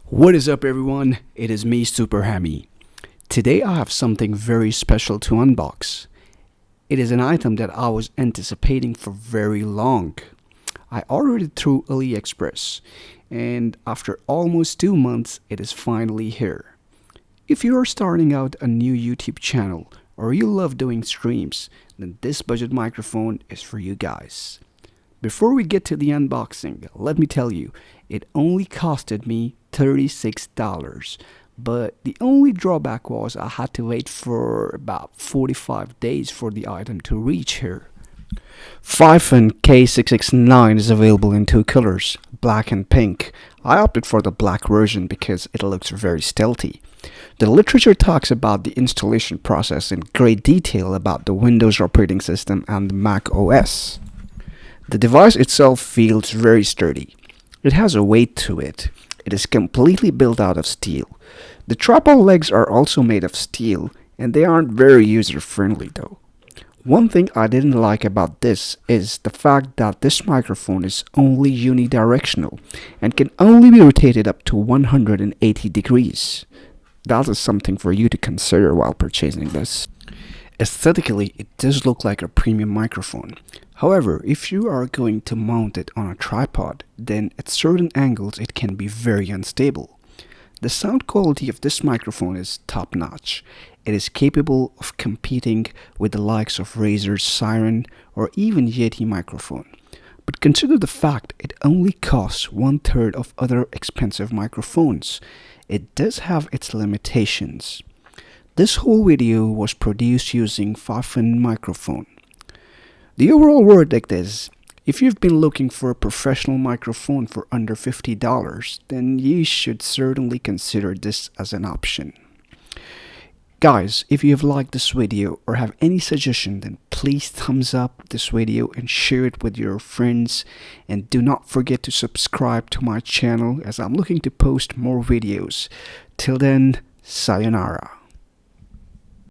What is up, everyone? It is me, SuperHammy. Today I have something very special to unbox. It is an item that I was anticipating for very long. I ordered it through AliExpress, and after almost 2 months, it is finally here. If you are starting out a new YouTube channel or you love doing streams, then this budget microphone is for you guys. Before we get to the unboxing, let me tell you, it only costed me $36, but the only drawback was I had to wait for about 45 days for the item to reach here. Fifine K669 is available in two colors, black and pink. I opted for the black version because it looks very stealthy. The literature talks about the installation process in great detail about the Windows operating system and the Mac OS. The device itself feels very sturdy. It has a weight to it. It is completely built out of steel. The tripod legs are also made of steel, and they aren't very user-friendly though. One thing I didn't like about this is the fact that this microphone is only unidirectional and can only be rotated up to 180 degrees. That is something for you to consider while purchasing this. Aesthetically, it does look like a premium microphone. However, if you are going to mount it on a tripod, then at certain angles it can be very unstable. The sound quality of this microphone is top-notch. It is capable of competing with the likes of Razer's Siren or even Yeti microphone. But consider the fact it only costs 1/3 of other expensive microphones. It does have its limitations. This whole video was produced using Fifine microphone. The overall verdict is, if you've been looking for a professional microphone for under $50, then you should certainly consider this as an option. Guys, if you have liked this video or have any suggestion, then please thumbs up this video and share it with your friends, and do not forget to subscribe to my channel as I'm looking to post more videos. Till then, sayonara.